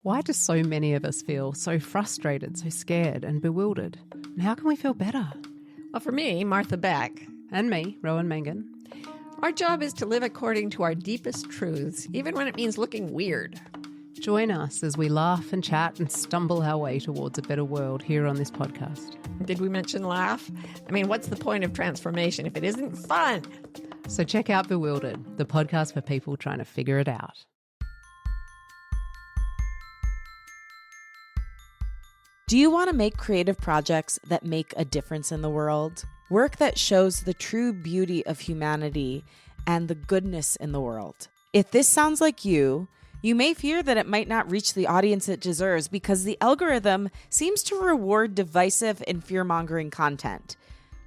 Why do so many of us feel so frustrated, so scared and bewildered? And how can we feel better? Well, for me, Martha Beck, And me, Rowan Mangan. our job is to live according to our deepest truths, even when it means looking weird. Join us as we laugh and chat and stumble our way towards a better world here on this podcast. Did we mention laugh? I mean, what's the point of transformation if it isn't fun? So check out Bewildered, the podcast for people trying to figure it out. Do you want to make creative projects that make a difference in the world? Work that shows the true beauty of humanity and the goodness in the world. If this sounds like you may fear that it might not reach the audience it deserves because the algorithm seems to reward divisive and fear-mongering content.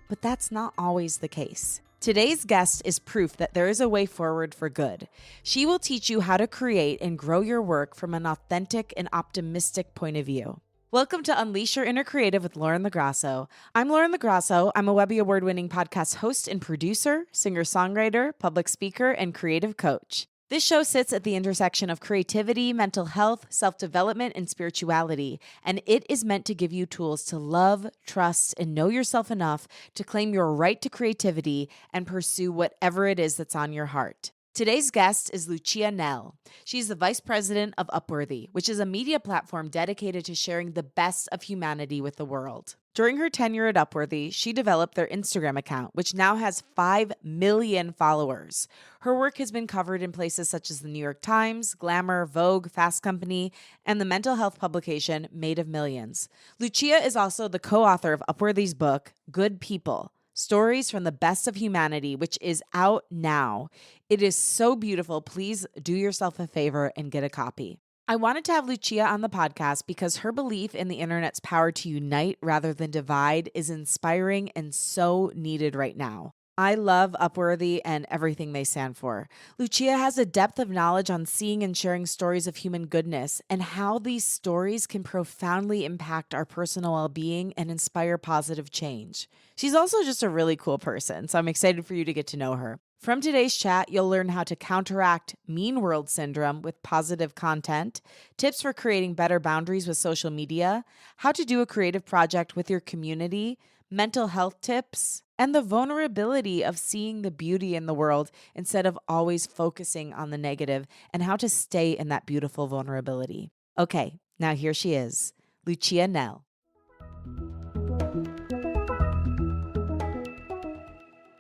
But that's not always the case. Today's guest is proof that there is a way forward for good. She will teach you how to create and grow your work from an authentic and optimistic point of view. Welcome to Unleash Your Inner Creative with Lauren LaGrasso. I'm Lauren LaGrasso. I'm a Webby Award-winning podcast host and producer, singer-songwriter, public speaker, and creative coach. This show sits at the intersection of creativity, mental health, self-development, and spirituality, and it is meant to give you tools to love, trust, and know yourself enough to claim your right to creativity and pursue whatever it is that's on your heart. Today's guest is Lucia Knell. She's the Vice President of Upworthy, which is a media platform dedicated to sharing the best of humanity with the world. During her tenure at Upworthy, she developed their Instagram account, which now has 5 million followers. Her work has been covered in places such as the New York Times, Glamour, Vogue, Fast Company, and the mental health publication Made of Millions. Lucia is also the co-author of Upworthy's book, Good People: Stories from the Best of Humanity, which is out now. It is so beautiful. Please do yourself a favor and get a copy. I wanted to have Lucia on the podcast because her belief in the internet's power to unite rather than divide is inspiring and so needed right now. I love Upworthy and everything they stand for. Lucia has a depth of knowledge on seeing and sharing stories of human goodness and how these stories can profoundly impact our personal well-being and inspire positive change. She's also just a really cool person, so I'm excited for you to get to know her. From today's chat, you'll learn how to counteract mean world syndrome with positive content, tips for creating better boundaries with social media, how to do a creative project with your community, mental health tips, and the vulnerability of seeing the beauty in the world instead of always focusing on the negative, and how to stay in that beautiful vulnerability. Okay, now here she is, Lucia Knell.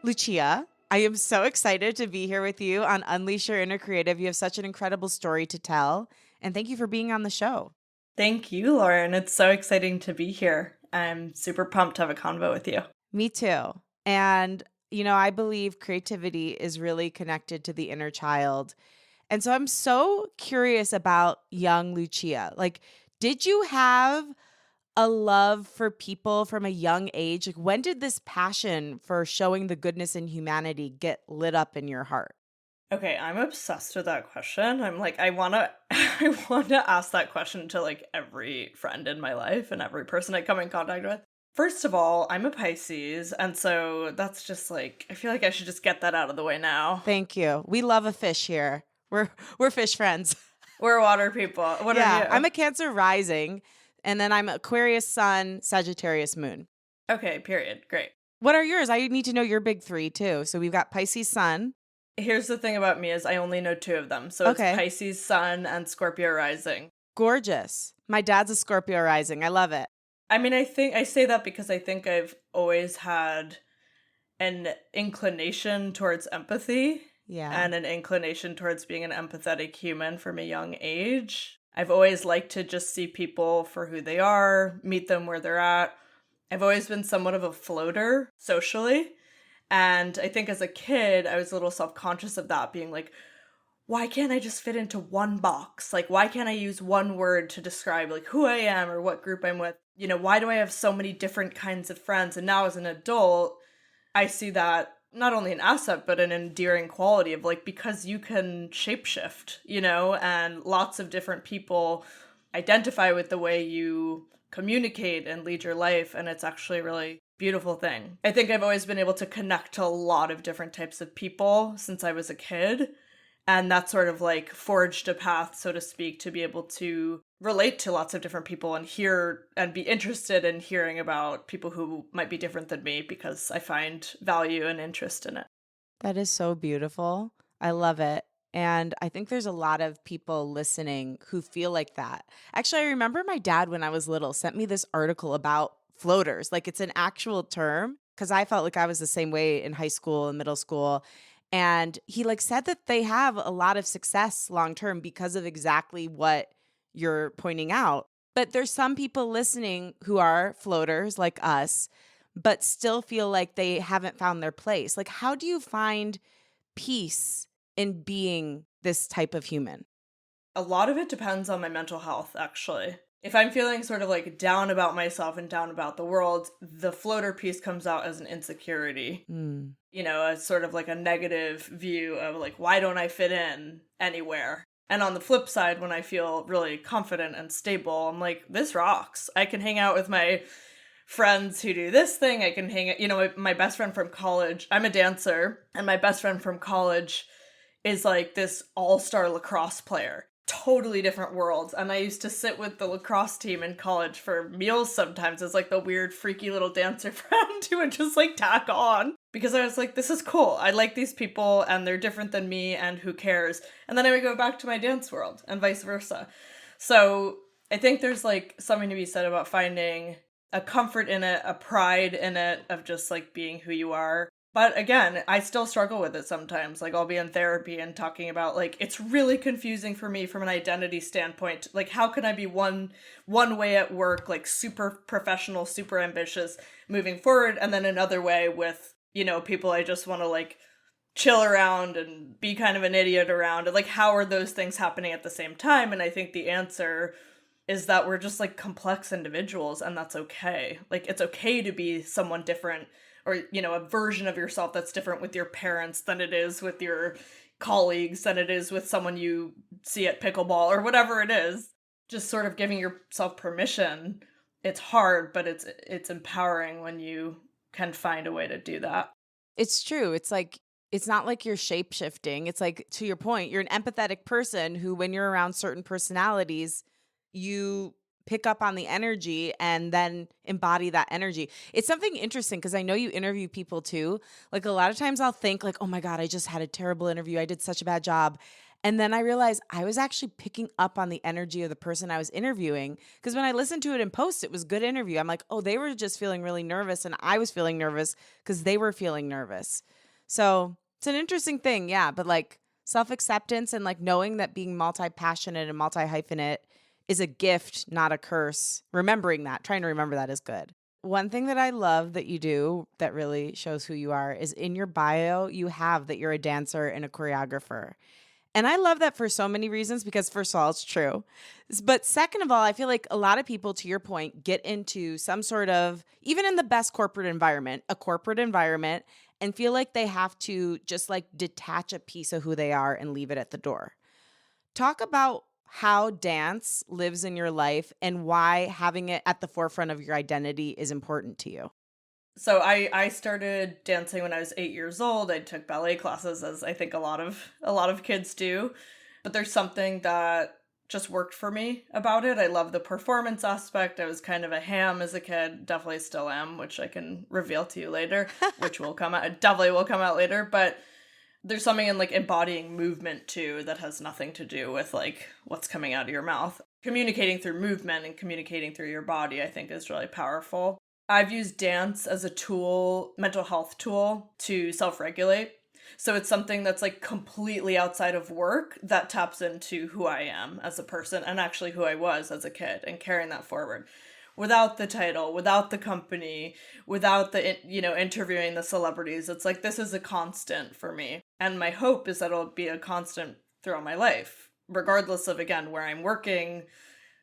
Lucia, I am so excited to be here with you on Unleash Your Inner Creative. You have such an incredible story to tell, and thank you for being on the show. Thank you, Lauren. It's so exciting to be here. I'm super pumped to have a convo with you. Me too. And, I believe creativity is really connected to the inner child. And so I'm so curious about young Lucia. Did you have a love for people from a young age? When did this passion for showing the goodness in humanity get lit up in your heart? Okay, I'm obsessed with that question. I'm like, I want to ask that question to every friend in my life and every person I come in contact with. First of all, I'm a Pisces, and so that's just I feel like I should just get that out of the way now. Thank you. We love a fish here. We're fish friends. We're water people. What are you? I'm a Cancer rising, and then I'm Aquarius sun, Sagittarius moon. Okay, period. Great. What are yours? I need to know your big three too. So we've got Pisces sun. Here's the thing about me is I only know 2 of them. So it's Pisces sun and Scorpio rising. Gorgeous. My dad's a Scorpio rising. I love it. I mean, I think I say that because I think I've always had an inclination towards empathy. Yeah. And an inclination towards being an empathetic human from a young age. I've always liked to just see people for who they are, meet them where they're at. I've always been somewhat of a floater socially. And I think as a kid, I was a little self-conscious of that, being like, why can't I just fit into one box? Why can't I use one word to describe who I am or what group I'm with? Why do I have so many different kinds of friends? And now as an adult, I see that not only an asset, but an endearing quality of because you can shapeshift, and lots of different people identify with the way you communicate and lead your life. And it's actually a really beautiful thing. I think I've always been able to connect to a lot of different types of people since I was a kid. And that sort of forged a path, so to speak, to be able to relate to lots of different people and hear and be interested in hearing about people who might be different than me because I find value and interest in it. That is so beautiful. I love it. And I think there's a lot of people listening who feel like that. Actually, I remember my dad when I was little sent me this article about floaters. Like it's an actual term because I felt like I was the same way in high school and middle school. And he like said that they have a lot of success long term because of exactly what you're pointing out. But there's some people listening who are floaters like us, but still feel like they haven't found their place. Like, how do you find peace in being this type of human? A lot of it depends on my mental health, actually. If I'm feeling sort of like down about myself and down about the world, the floater piece comes out as an insecurity. You know, as sort of like a negative view of like, why don't I fit in anywhere? And on the flip side, when I feel really confident and stable, I'm like, this rocks. I can hang out with my friends who do this thing. I can hang out, you know, my best friend from college, I'm a dancer, and my best friend from college is like this all-star lacrosse player. Totally different worlds. And I used to sit with the lacrosse team in college for meals sometimes as like the weird, freaky little dancer friend who would just like tack on. Because I was like, this is cool. I like these people and they're different than me and who cares? And then I would go back to my dance world and vice versa. So I think there's like something to be said about finding a comfort in it, a pride in it of just like being who you are. But again, I still struggle with it sometimes. Like I'll be in therapy and talking about like, it's really confusing for me from an identity standpoint. Like how can I be one way at work, like super professional, super ambitious moving forward, and then another way with, you know, people I just want to like chill around and be kind of an idiot around. And like, how are those things happening at the same time? And I think the answer is that we're just like complex individuals, and that's okay. Like it's okay to be someone different, or, you know, a version of yourself that's different with your parents than it is with your colleagues, than it is with someone you see at pickleball or whatever it is. Just sort of giving yourself permission. It's hard, but it's empowering when you can find a way to do that. It's true. It's like, it's not like you're shape shifting. It's like, to your point, you're an empathetic person who, when you're around certain personalities, you pick up on the energy and then embody that energy. It's something interesting because I know you interview people too. Like a lot of times I'll think like, oh my God, I just had a terrible interview. I did such a bad job. And then I realized I was actually picking up on the energy of the person I was interviewing. Because when I listened to it in post, it was good interview. I'm like, oh, they were just feeling really nervous and I was feeling nervous because they were feeling nervous. So it's an interesting thing. Yeah. But like self-acceptance and like knowing that being multi-passionate and multi-hyphenate is a gift, not a curse. Remembering that, trying to remember that is good. One thing that I love that you do that really shows who you are is in your bio, you have that you're a dancer and a choreographer. And I love that for so many reasons because first of all, it's true. But second of all, I feel like a lot of people, to your point, get into some sort of, even in the best corporate environment, a corporate environment, and feel like they have to just like detach a piece of who they are and leave it at the door. Talk about how dance lives in your life and why having it at the forefront of your identity is important to you. So I started dancing when I was 8 years old. I took ballet classes, as I think a lot of kids do. But there's something that just worked for me about it. I love the performance aspect. I was kind of a ham as a kid, definitely still am, which I can reveal to you later, which will come out, definitely will come out later. But there's something in like embodying movement too that has nothing to do with like what's coming out of your mouth. Communicating through movement and communicating through your body, I think, is really powerful. I've used dance as a tool, mental health tool, to self-regulate. So it's something that's like completely outside of work that taps into who I am as a person and actually who I was as a kid and carrying that forward. Without the title, without the company, without the, you know, interviewing the celebrities. It's like, this is a constant for me. And my hope is that it'll be a constant throughout my life, regardless of, again, where I'm working,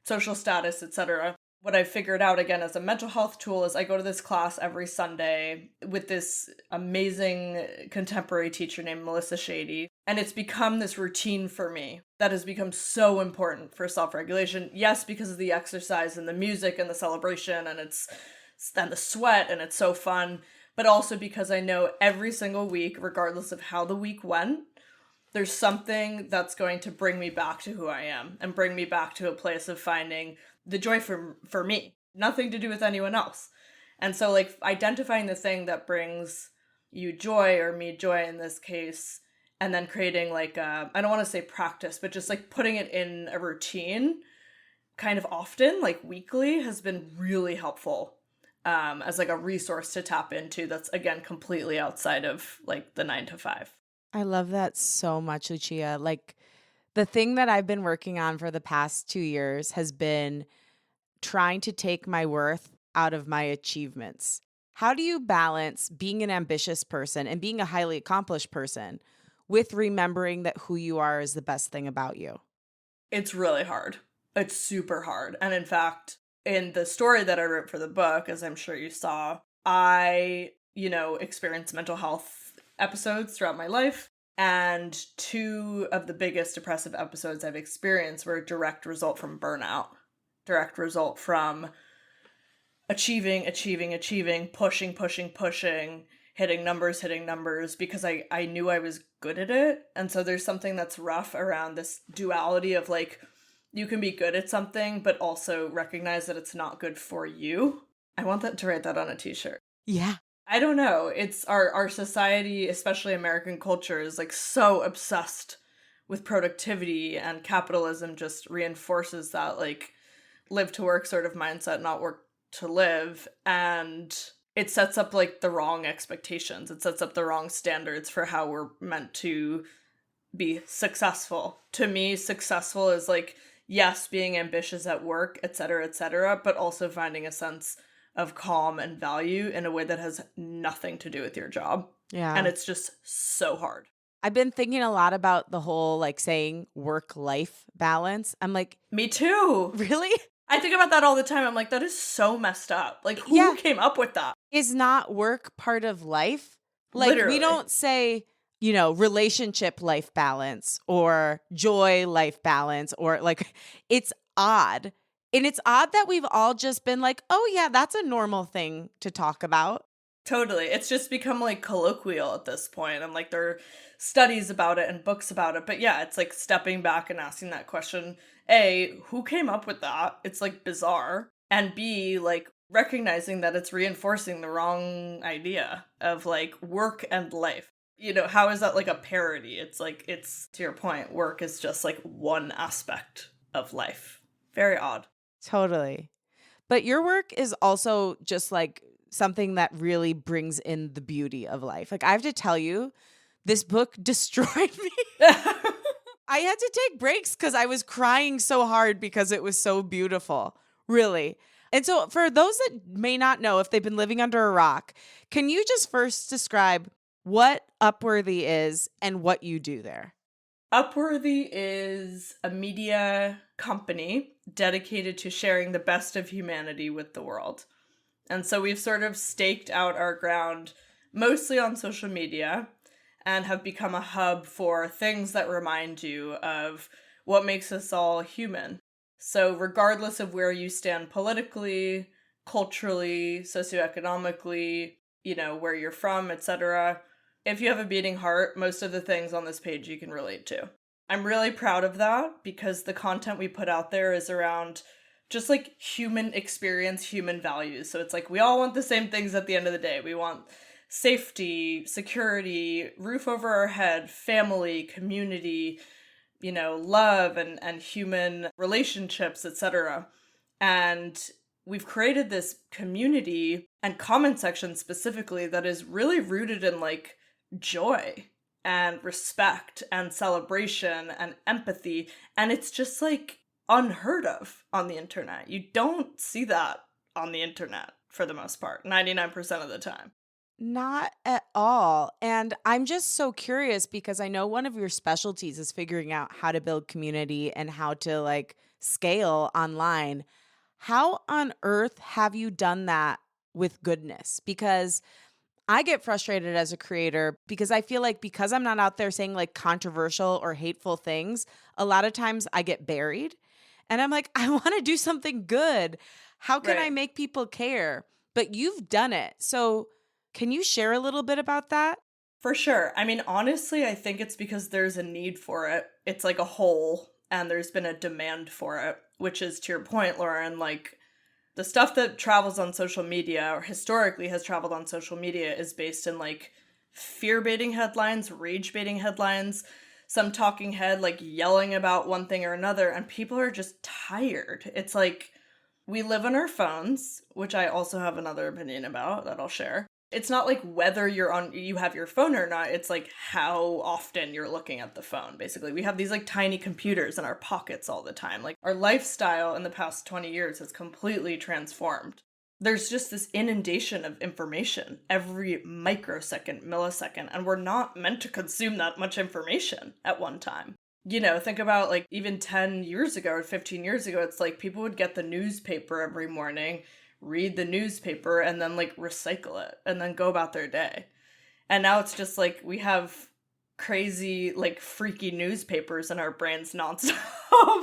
social status, etc. What I figured out, again, as a mental health tool is I go to this class every Sunday with this amazing contemporary teacher named Melissa Shady. And it's become this routine for me that has become so important for self-regulation. Yes, because of the exercise and the music and the celebration and the sweat and it's so fun, but also because I know every single week, regardless of how the week went, there's something that's going to bring me back to who I am and bring me back to a place of finding the joy for me, nothing to do with anyone else. And so like identifying the thing that brings you joy, or me joy in this case, and then creating like I don't want to say practice, but just like putting it in a routine kind of often, like weekly, has been really helpful as like a resource to tap into that's, again, completely outside of like the 9 to 5. I love that so much, Lucia. Like the thing that I've been working on for the past 2 years has been trying to take my worth out of my achievements. How do you balance being an ambitious person and being a highly accomplished person with remembering that who you are is the best thing about you? It's really hard. It's super hard. And in fact, in the story that I wrote for the book, as I'm sure you saw, I, experienced mental health episodes throughout my life. And 2 of the biggest depressive episodes I've experienced were a direct result from burnout, direct result from achieving, pushing, hitting numbers, because I knew I was good at it. And so there's something that's rough around this duality of like, you can be good at something, but also recognize that it's not good for you. I want to write that on a t-shirt. Yeah. I don't know. It's our society, especially American culture, is like so obsessed with productivity, and capitalism just reinforces that like live to work sort of mindset, not work to live. And it sets up like the wrong expectations. It sets up the wrong standards for how we're meant to be successful. To me, successful is like, yes, being ambitious at work, etc., but also finding a sense of calm and value in a way that has nothing to do with your job. Yeah. And it's just so hard. I've been thinking a lot about the whole like saying work-life balance. I'm like, me too. Really? I think about that all the time. I'm like, that is so messed up. Like, who came up with that? Is not work part of life? Like, Literally. We don't say, relationship life balance or joy life balance, or like, it's odd. And it's odd that we've all just been like, oh yeah, that's a normal thing to talk about. Totally. It's just become like colloquial at this point. And like there are studies about it and books about it. But yeah, it's like stepping back and asking that question. A, who came up with that? It's like bizarre. And B, like recognizing that it's reinforcing the wrong idea of like work and life. How is that like a parody? It's like, it's, to your point, work is just like one aspect of life. Very odd. Totally. But your work is also just like something that really brings in the beauty of life. Like I have to tell you, this book destroyed me. I had to take breaks because I was crying so hard because it was so beautiful, really. And so for those that may not know, if they've been living under a rock, can you just first describe what Upworthy is and what you do there? Upworthy is a media company dedicated to sharing the best of humanity with the world. And so we've sort of staked out our ground mostly on social media and have become a hub for things that remind you of what makes us all human. So regardless of where you stand politically, culturally, socioeconomically, where you're from, etc., if you have a beating heart, most of the things on this page you can relate to. I'm really proud of that because the content we put out there is around just like human experience, human values. So it's like we all want the same things at the end of the day. We want safety, security, roof over our head, family, community, love and human relationships, etc. And we've created this community and comment section specifically that is really rooted in like joy and respect and celebration and empathy. And it's just like unheard of on the internet. You don't see that on the internet for the most part, 99% of the time. Not at all. And I'm just so curious because I know one of your specialties is figuring out how to build community and how to like scale online. How on earth have you done that with goodness? Because I get frustrated as a creator because I feel like because I'm not out there saying like controversial or hateful things, a lot of times I get buried. And I'm like, I want to do something good. How can I make people care? But you've done it. So can you share a little bit about that? For sure. I mean, honestly, I think it's because there's a need for it. It's like a hole, and there's been a demand for it, which is, to your point, Lauren, like the stuff that travels on social media or historically has traveled on social media is based in like fear-baiting headlines, rage-baiting headlines, some talking head like yelling about one thing or another, and people are just tired. It's like we live on our phones, which I also have another opinion about that I'll share. It's not like whether you have your phone or not, it's like how often you're looking at the phone, basically. We have these like tiny computers in our pockets all the time. Like our lifestyle in the past 20 years has completely transformed. There's just this inundation of information every microsecond, millisecond, and we're not meant to consume that much information at one time. You know, think about like even 10 years ago or 15 years ago, it's like people would get the newspaper every morning, read the newspaper, and then like recycle it and then go about their day. And now it's just like we have crazy like freaky newspapers in our brains nonstop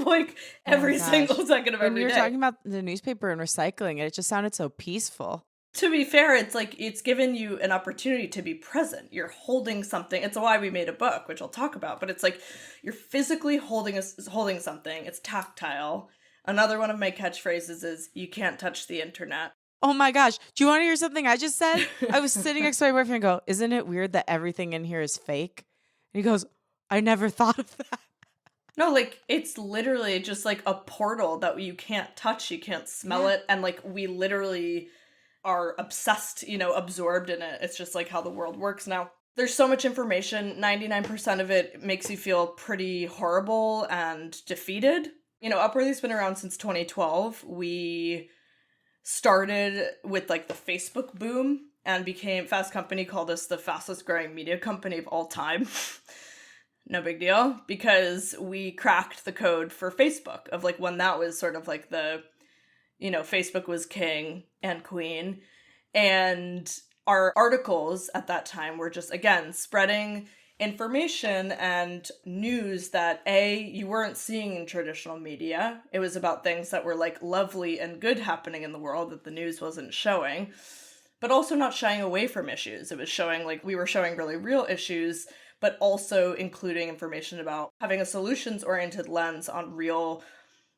like every single second of every day. When you were talking about the newspaper and recycling it just sounded so peaceful. To be fair, it's like it's given you an opportunity to be present. You're holding something. It's why we made a book, which I'll talk about, but it's like you're physically holding something. It's tactile. Another one of my catchphrases is, you can't touch the internet. Oh my gosh. Do you want to hear something I just said? I was sitting next to my boyfriend and go, isn't it weird that everything in here is fake? And he goes, I never thought of that. No, like, it's literally just like a portal that you can't touch, you can't smell it, and like, we literally are obsessed, you know, absorbed in it. It's just like how the world works now. There's so much information, 99% of it makes you feel pretty horrible and defeated. You know, Upworthy's been around since 2012. We started with like the Facebook boom and Fast Company called us the fastest growing media company of all time. No big deal, because we cracked the code for Facebook of like when that was sort of like the, you know, Facebook was king and queen. And our articles at that time were just, again, spreading information and news that you weren't seeing in traditional media. It was about things that were like lovely and good happening in the world that the news wasn't showing, but also not shying away from issues. It was showing like we were showing really real issues, but also including information about having a solutions-oriented lens on real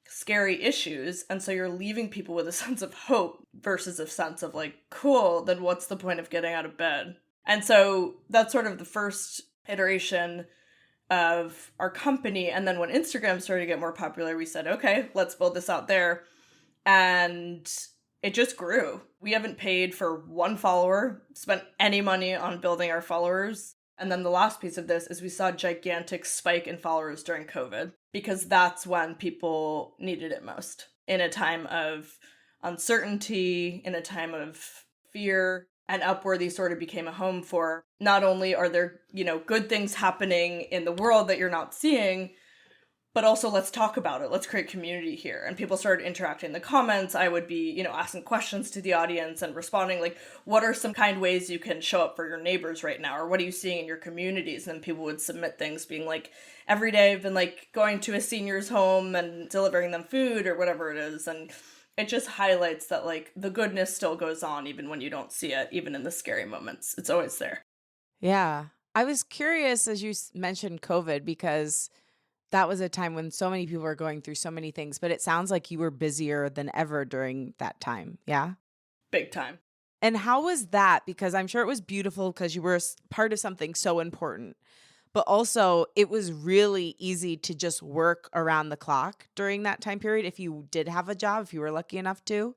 scary issues. And so you're leaving people with a sense of hope versus a sense of like, cool, then what's the point of getting out of bed? And so that's sort of the first iteration of our company. And then when Instagram started to get more popular, we said, okay, let's build this out there. And it just grew. We haven't paid for one follower, spent any money on building our followers. And then the last piece of this is we saw a gigantic spike in followers during COVID, because that's when people needed it most. In a time of uncertainty, in a time of fear, and Upworthy sort of became a home for, not only are there, you know, good things happening in the world that you're not seeing, but also let's talk about it. Let's create community here. And people started interacting in the comments. I would be, you know, asking questions to the audience and responding like, what are some kind ways you can show up for your neighbors right now? Or what are you seeing in your communities? And then people would submit things being like, every day I've been like going to a senior's home and delivering them food or whatever it is. And it just highlights that like the goodness still goes on even when you don't see it, even in the scary moments. It's always there. Yeah. I was curious as you mentioned COVID, because that was a time when so many people were going through so many things, but it sounds like you were busier than ever during that time. Yeah. Big time. And how was that? Because I'm sure it was beautiful because you were part of something so important, but also it was really easy to just work around the clock during that time period. If you did have a job, if you were lucky enough to,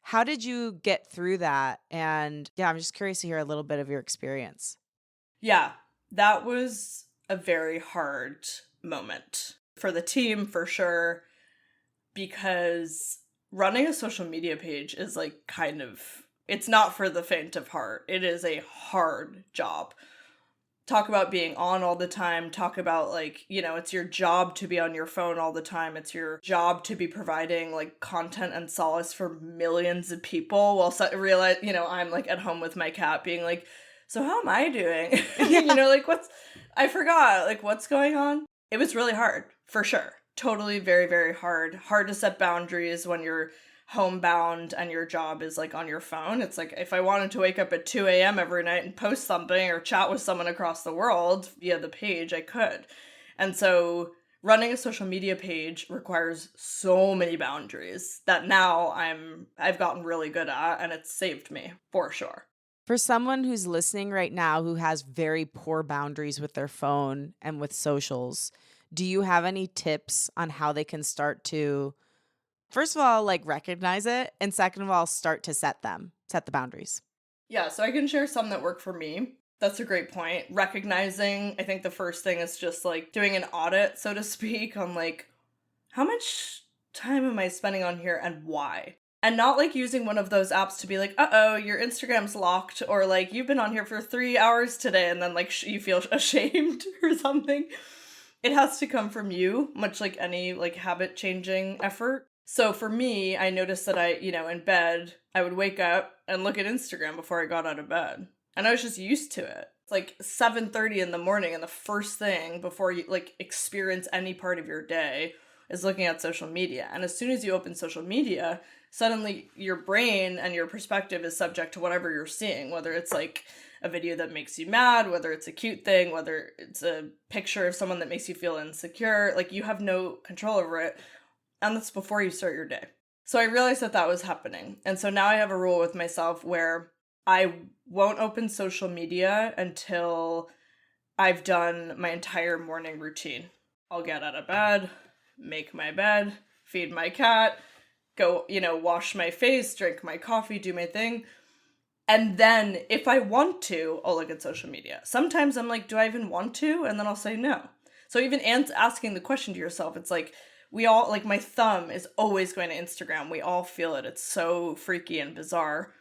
how did you get through that? And yeah, I'm just curious to hear a little bit of your experience. Yeah, that was a very hard moment for the team, for sure, because running a social media page is like it's not for the faint of heart. It is a hard job. Talk about being on all the time. Talk about like, you know, it's your job to be on your phone all the time. It's your job to be providing like content and solace for millions of people while realize, you know, I'm like at home with my cat being like, so how am I doing? Yeah. You know, like I forgot, like what's going on? It was really hard, for sure. Totally very, very hard. Hard to set boundaries when you're homebound and your job is like on your phone. It's like if I wanted to wake up at 2 a.m. every night and post something or chat with someone across the world via the page, I could. And so running a social media page requires so many boundaries that now I've gotten really good at, and it's saved me for sure. For someone who's listening right now who has very poor boundaries with their phone and with socials, do you have any tips on how they can start to, first of all, like recognize it, and second of all, start to set the boundaries? Yeah, so I can share some that work for me. That's a great point. Recognizing, I think the first thing is just like doing an audit, so to speak, on like, how much time am I spending on here and why? And not like using one of those apps to be like, uh-oh, your Instagram's locked, or like, you've been on here for 3 hours today, and then like you feel ashamed or something. It has to come from you, much like any like habit changing effort. So for me, I noticed that in bed, I would wake up and look at Instagram before I got out of bed. And I was just used to it. It's like 7:30 in the morning, and the first thing before you like experience any part of your day is looking at social media. And as soon as you open social media, suddenly your brain and your perspective is subject to whatever you're seeing, whether it's like a video that makes you mad, whether it's a cute thing, whether it's a picture of someone that makes you feel insecure. Like, you have no control over it. And that's before you start your day. So I realized that was happening. And so now I have a rule with myself where I won't open social media until I've done my entire morning routine. I'll get out of bed, make my bed, feed my cat, go, wash my face, drink my coffee, do my thing. And then if I want to, I'll look at social media. Sometimes I'm like, do I even want to? And then I'll say no. So even asking the question to yourself, it's like, we all, like, my thumb is always going to Instagram. We all feel it. It's so freaky and bizarre.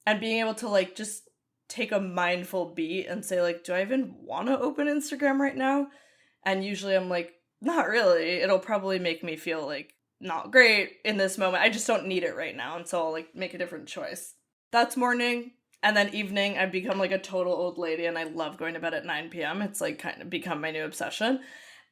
And being able to, like, just take a mindful beat and say, like, do I even want to open Instagram right now? And usually I'm like, not really. It'll probably make me feel, like, not great in this moment. I just don't need it right now. And so I'll, like, make a different choice. That's morning. And then evening, I've become, like, a total old lady, and I love going to bed at 9 p.m. It's, like, kind of become my new obsession.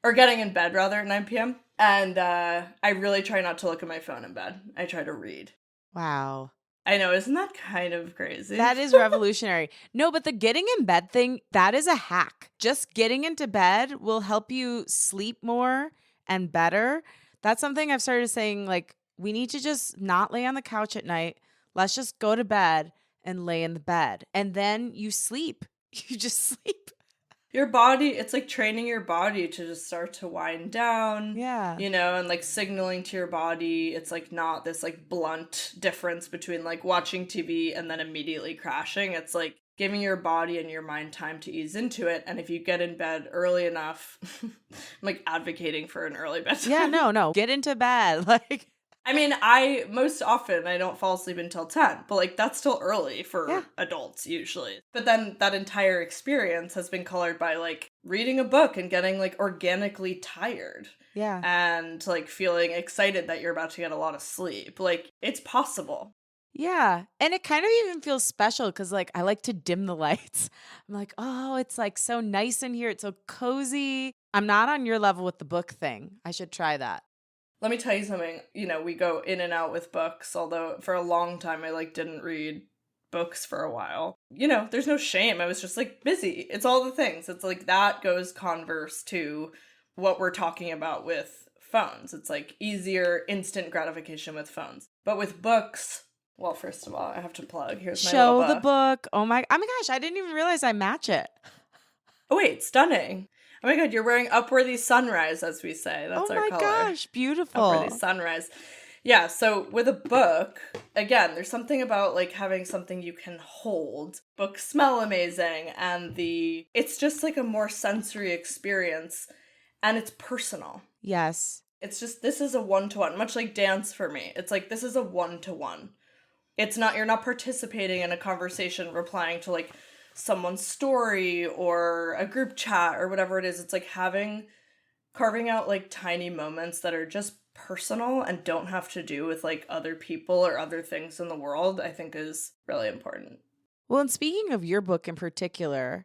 Or getting in bed, rather, at 9 p.m. And I really try not to look at my phone in bed. I try to read. Wow. I know, isn't that kind of crazy? That is revolutionary. No, but the getting in bed thing, that is a hack. Just getting into bed will help you sleep more and better. That's something I've started saying, like, we need to just not lay on the couch at night. Let's just go to bed and lay in the bed. And then you sleep. You just sleep. Your body, it's like training your body to just start to wind down. Yeah. And like signaling to your body. It's like not this like blunt difference between like watching TV and then immediately crashing. It's like giving your body and your mind time to ease into it. And if you get in bed early enough, I'm like advocating for an early bedtime. Yeah, no. Get into bed. Like, I mean, most often I don't fall asleep until 10, but like that's still early for adults usually. But then that entire experience has been colored by like reading a book and getting like organically tired. Yeah. And like feeling excited that you're about to get a lot of sleep. Like, it's possible. Yeah. And it kind of even feels special because, like, I like to dim the lights. I'm like, oh, it's like so nice in here. It's so cozy. I'm not on your level with the book thing. I should try that. Let me tell you something. We go in and out with books, although for a long time I like didn't read books for a while. There's no shame. I was just like busy. It's all the things. It's like that goes converse to what we're talking about with phones. It's like easier, instant gratification with phones. But with books, well, first of all, I have to plug. Here's my Show little the book. Oh my gosh, I didn't even realize I match it. Oh wait, stunning. Oh my god, you're wearing Upworthy Sunrise, as we say. That's our color. Oh my gosh, beautiful. Upworthy Sunrise. Yeah, so with a book, again, there's something about like having something you can hold. Books smell amazing, and it's just like a more sensory experience, and it's personal. Yes. It's just, this is a one-to-one, much like dance for me. It's like, this is a one-to-one. It's not, you're not participating in a conversation, replying to like someone's story or a group chat or whatever it is. It's like carving out like tiny moments that are just personal and don't have to do with like other people or other things in the world, I think is really important. Well, and speaking of your book in particular,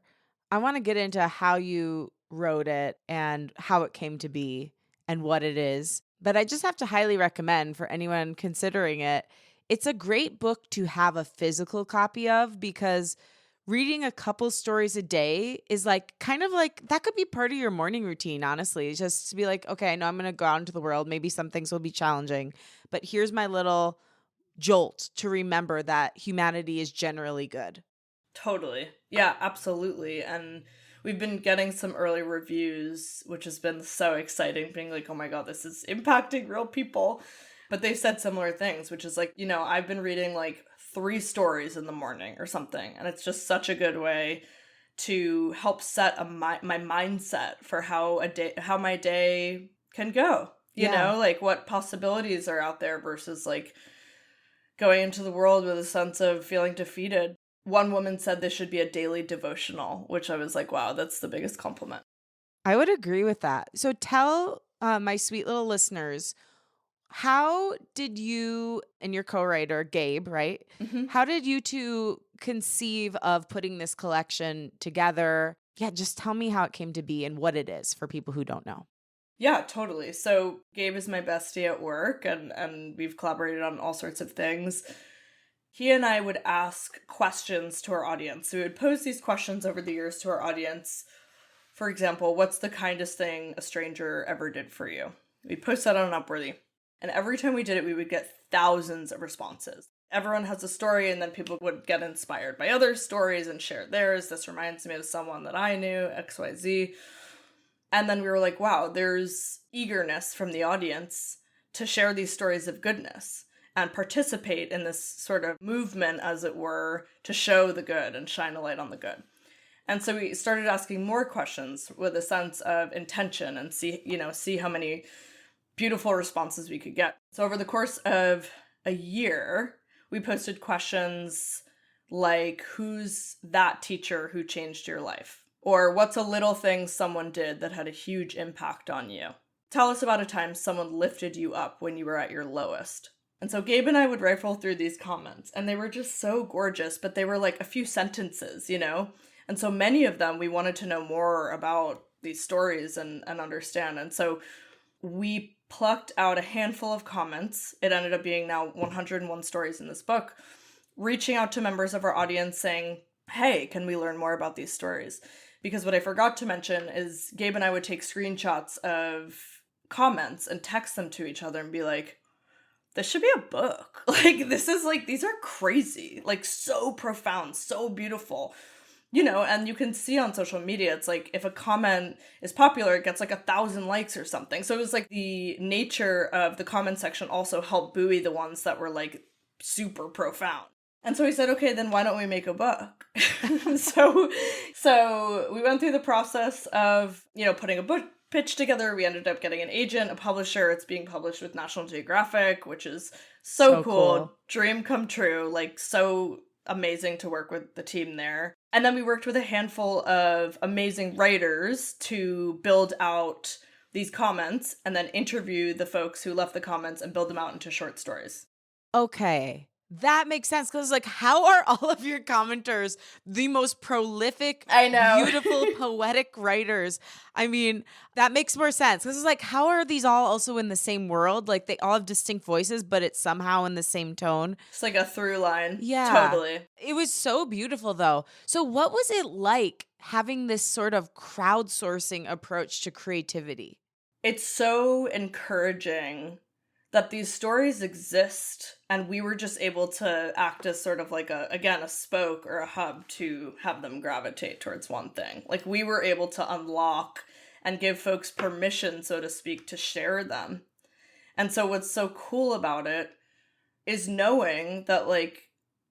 I want to get into how you wrote it and how it came to be and what it is. But I just have to highly recommend for anyone considering it. It's a great book to have a physical copy of because reading a couple stories a day is like kind of like that could be part of your morning routine, honestly. It's just to be like, okay, I know I'm going to go out into the world. Maybe some things will be challenging, but here's my little jolt to remember that humanity is generally good. Totally. Yeah, absolutely. And we've been getting some early reviews, which has been so exciting, being like, oh my God, this is impacting real people. But they've said similar things, which is like, I've been reading like 3 stories in the morning or something. And it's just such a good way to help set my mindset for how my day can go. Like what possibilities are out there versus like going into the world with a sense of feeling defeated. One woman said this should be a daily devotional, which I was like, wow, that's the biggest compliment. I would agree with that. So tell my sweet little listeners, how did you and your co-writer, Gabe, right? Mm-hmm. How did you two conceive of putting this collection together? Yeah, just tell me how it came to be and what it is for people who don't know. Yeah, totally. So Gabe is my bestie at work, and we've collaborated on all sorts of things. He and I would ask questions to our audience. So we would pose these questions over the years to our audience. For example, what's the kindest thing a stranger ever did for you? We'd post that on Upworthy. And every time we did it, we would get thousands of responses. Everyone has a story, and then people would get inspired by other stories and share theirs. This reminds me of someone that I knew, XYZ. And then we were like, wow, there's eagerness from the audience to share these stories of goodness and participate in this sort of movement, as it were, to show the good and shine a light on the good. And so we started asking more questions with a sense of intention and see how many beautiful responses we could get. So over the course of a year, we posted questions like, who's that teacher who changed your life? Or what's a little thing someone did that had a huge impact on you? Tell us about a time someone lifted you up when you were at your lowest. And so Gabe and I would rifle through these comments, and they were just so gorgeous, but they were like a few sentences, And so many of them, we wanted to know more about these stories and understand. And so we plucked out a handful of comments. It ended up being now 101 stories in this book, reaching out to members of our audience saying, hey, can we learn more about these stories? Because what I forgot to mention is Gabe and I would take screenshots of comments and text them to each other and be like, this should be a book. Like, this is like, these are crazy, like so profound, so beautiful, and you can see on social media, it's like if a comment is popular, it gets like 1,000 likes or something. So it was like the nature of the comment section also helped buoy the ones that were like super profound. And so we said, okay, then why don't we make a book? So we went through the process of, putting a book pitch together. We ended up getting an agent, a publisher. It's being published with National Geographic, which is so cool. Dream come true. Like, so amazing to work with the team there. And then we worked with a handful of amazing writers to build out these comments and then interview the folks who left the comments and build them out into short stories. Okay. That makes sense because, like, how are all of your commenters the most prolific, beautiful, poetic writers? I mean, that makes more sense because it's like, how are these all also in the same world? Like, they all have distinct voices, but it's somehow in the same tone. It's like a through line. Yeah. Totally. It was so beautiful, though. So what was it like having this sort of crowdsourcing approach to creativity? It's so encouraging that these stories exist, and we were just able to act as sort of like a spoke or a hub to have them gravitate towards one thing. Like, we were able to unlock and give folks permission, so to speak, to share them. And so what's so cool about it is knowing that, like,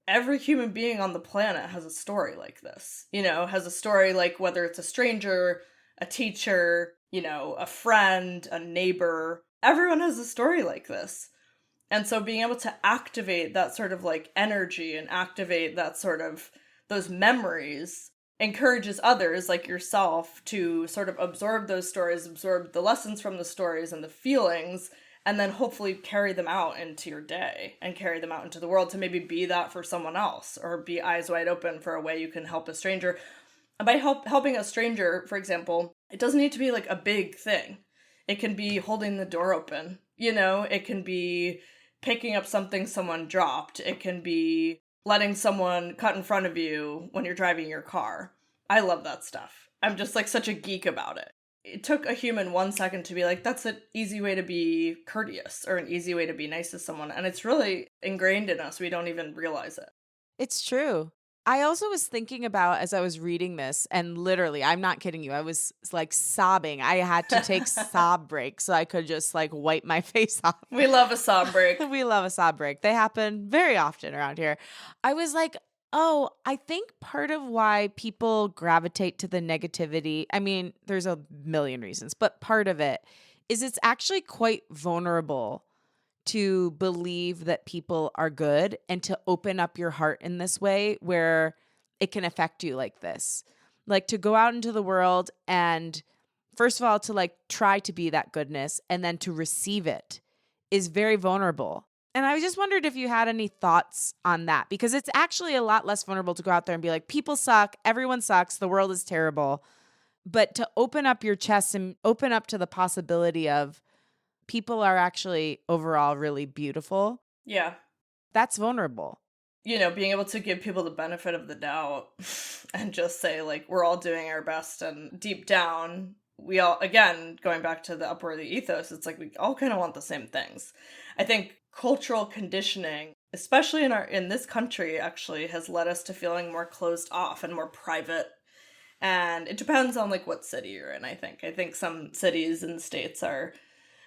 every human being on the planet has a story like this, has a story like, whether it's a stranger, a teacher, a friend, a neighbor. Everyone has a story like this. And so being able to activate that sort of like energy and activate that sort of those memories encourages others like yourself to sort of absorb those stories, absorb the lessons from the stories and the feelings, and then hopefully carry them out into your day and carry them out into the world to maybe be that for someone else or be eyes wide open for a way you can help a stranger. And by helping a stranger, for example, it doesn't need to be like a big thing. It can be holding the door open You know, it can be picking up something someone dropped. It can be letting someone cut in front of you when you're driving your car. I love that stuff. I'm just like such a geek about it. It took a human 1 second to be like, that's an easy way to be courteous or an easy way to be nice to someone. And it's really ingrained in us. We don't even realize it. It's true. I also was thinking about as I was reading this, and literally, I'm not kidding you, I was like sobbing. I had to take sob breaks so I could just like wipe my face off. We love a sob break. We love a sob break. They happen very often around here. I was like, oh, I think part of why people gravitate to the negativity, I mean, there's a million reasons, but part of it is it's actually quite vulnerable to believe that people are good and to open up your heart in this way where it can affect you like this. Like to go out into the world and first of all, to like try to be that goodness and then to receive it is very vulnerable. And I just wondered if you had any thoughts on that, because it's actually a lot less vulnerable to go out there and be like, people suck, everyone sucks, the world is terrible. But to open up your chest and open up to the possibility of people are actually overall really beautiful. Yeah. That's vulnerable. You know, being able to give people the benefit of the doubt and just say, like, we're all doing our best. And deep down, we all, again, going back to the Upworthy ethos, it's like we all kind of want the same things. I think cultural conditioning, especially in this country, actually has led us to feeling more closed off and more private. And it depends on, like, what city you're in, I think. I think some cities and states are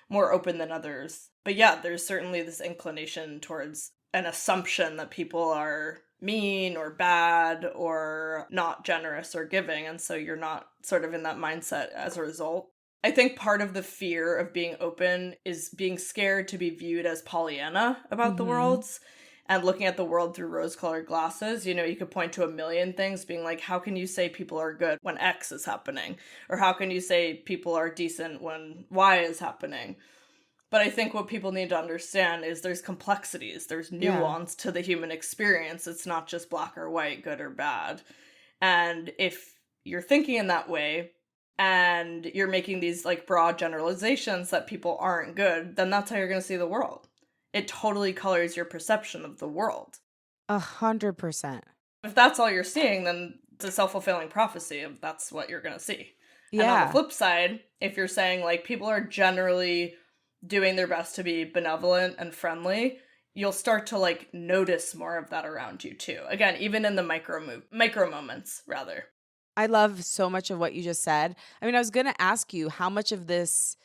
more open than others. But yeah, there's certainly this inclination towards an assumption that people are mean or bad or not generous or giving, and so you're not sort of in that mindset as a result. I think part of the fear of being open is being scared to be viewed as Pollyanna about the world and looking at the world through rose-colored glasses. You know, you could point to a million things being like, how can you say people are good when X is happening? Or how can you say people are decent when Y is happening? But I think what people need to understand is there's complexities, there's nuance to the human experience. It's not just black or white, good or bad. And if you're thinking in that way and you're making these like broad generalizations that people aren't good, then that's how you're going to see the world. It totally colors your perception of the world. 100%. If that's all you're seeing, then it's a self-fulfilling prophecy of that's what you're going to see. Yeah. And on the flip side, if you're saying like people are generally doing their best to be benevolent and friendly, you'll start to like notice more of that around you too. Again, even in the micro moments, rather. I love so much of what you just said. I mean, I was going to ask you how much of this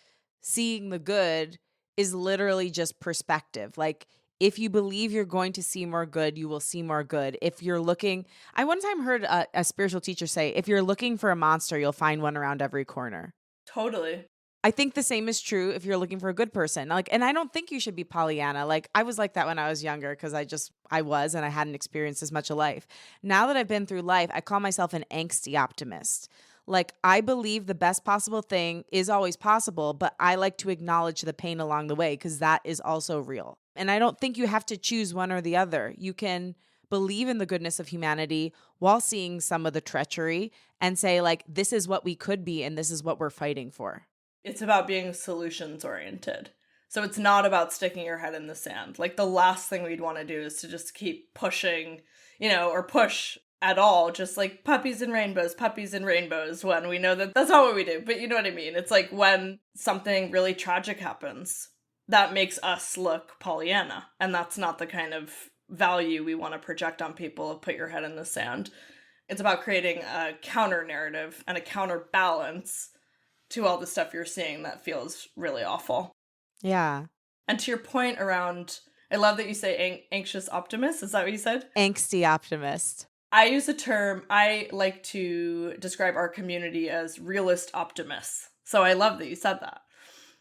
seeing the good is literally just perspective. Like, if you believe you're going to see more good, you will see more good. If you're looking, I one time heard a spiritual teacher say, if you're looking for a monster, you'll find one around every corner. Totally. I think the same is true if you're looking for a good person. Like, and I don't think you should be Pollyanna. Like, I was like that when I was younger because I was and I hadn't experienced as much of life. Now that I've been through life, I call myself an angsty optimist. Like, I believe the best possible thing is always possible, but I like to acknowledge the pain along the way because that is also real. And I don't think you have to choose one or the other. You can believe in the goodness of humanity while seeing some of the treachery and say, like, this is what we could be and this is what we're fighting for. It's about being solutions oriented. So it's not about sticking your head in the sand. Like, the last thing we'd want to do is to just keep pushing, or push at all, just like puppies and rainbows, when we know that that's not what we do. But you know what I mean? It's like when something really tragic happens, that makes us look Pollyanna. And that's not the kind of value we want to project on people, put your head in the sand. It's about creating a counter narrative and a counterbalance to all the stuff you're seeing that feels really awful. Yeah. And to your point around, I love that you say anxious optimist. Is that what you said? Angsty optimist. I use a term, I like to describe our community as realist optimists. So I love that you said that,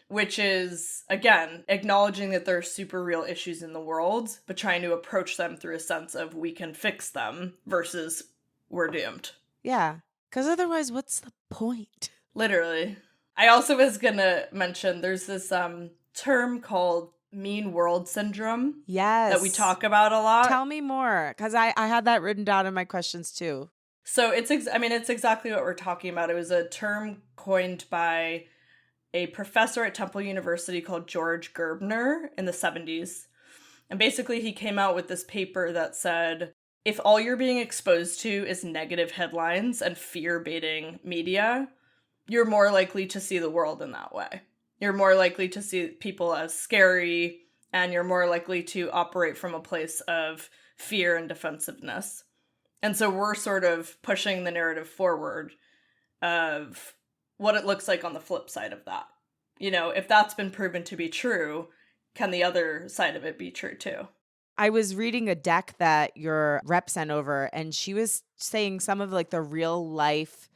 which is, again, acknowledging that there are super real issues in the world, but trying to approach them through a sense of we can fix them versus we're doomed. Yeah. Because otherwise, what's the point? Literally. I also was going to mention there's this term called mean world syndrome. Yes. That we talk about a lot. Tell me more, because I had that written down in my questions too. So it's exactly what we're talking about. It was a term coined by a professor at Temple University called George Gerbner in the 70s. And basically he came out with this paper that said, if all you're being exposed to is negative headlines and fear-baiting media, you're more likely to see the world in that way. You're more likely to see people as scary, and you're more likely to operate from a place of fear and defensiveness. And so we're sort of pushing the narrative forward of what it looks like on the flip side of that. You know, if that's been proven to be true, can the other side of it be true too? I was reading a deck that your rep sent over, and she was saying some of like the real life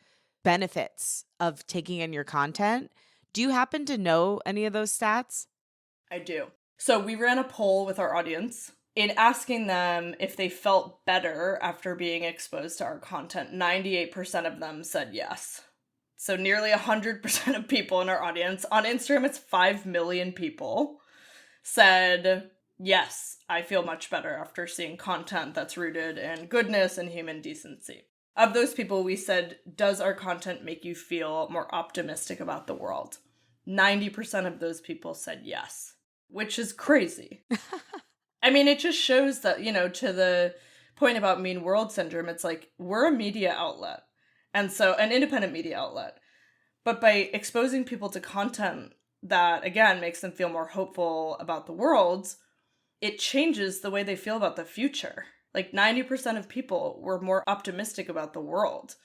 benefits of taking in your content. Do you happen to know any of those stats? I do. So we ran a poll with our audience in asking them if they felt better after being exposed to our content. 98% of them said yes. So nearly 100% of people in our audience, on Instagram it's 5 million people, said, yes, I feel much better after seeing content that's rooted in goodness and human decency. Of those people, we said, does our content make you feel more optimistic about the world? 90% of those people said yes, which is crazy. I mean, it just shows that, you know, to the point about mean world syndrome, it's like, we're a media outlet. And so, an independent media outlet. But by exposing people to content that, again, makes them feel more hopeful about the world, it changes the way they feel about the future. Like 90% of people were more optimistic about the world.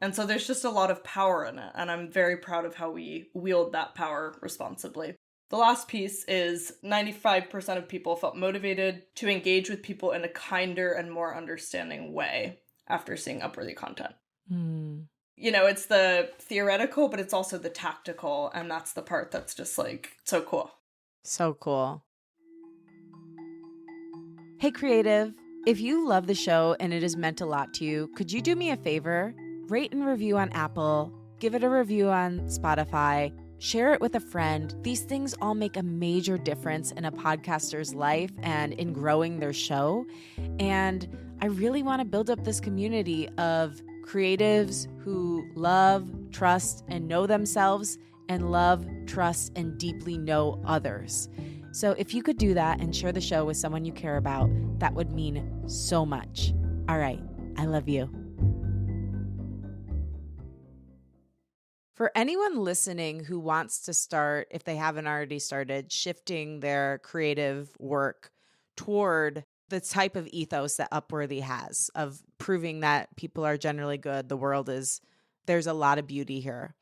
And so there's just a lot of power in it. And I'm very proud of how we wield that power responsibly. The last piece is 95% of people felt motivated to engage with people in a kinder and more understanding way after seeing Upworthy content. You know, it's the theoretical, but it's also the tactical. And that's the part that's just like so cool. So cool. Hey, creative, if you love the show and it has meant a lot to you, could you do me a favor? Rate and review on Apple, give it a review on Spotify, share it with a friend. These things all make a major difference in a podcaster's life and in growing their show. And I really want to build up this community of creatives who love, trust, and know themselves, and love, trust, and deeply know others. So if you could do that and share the show with someone you care about, that would mean so much. All right, I love you. For anyone listening who wants to start, if they haven't already started, shifting their creative work toward the type of ethos that Upworthy has of proving that people are generally good, the world is, there's a lot of beauty here.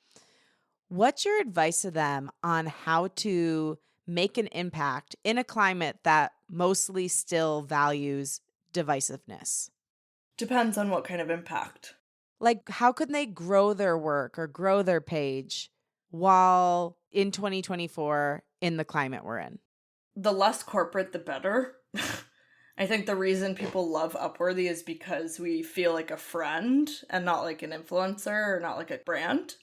What's your advice to them on how to make an impact in a climate that mostly still values divisiveness? Depends on what kind of impact. Like, how can they grow their work or grow their page while in 2024 in the climate we're in? The less corporate, the better. I think the reason people love Upworthy is because we feel like a friend and not like an influencer or not like a brand.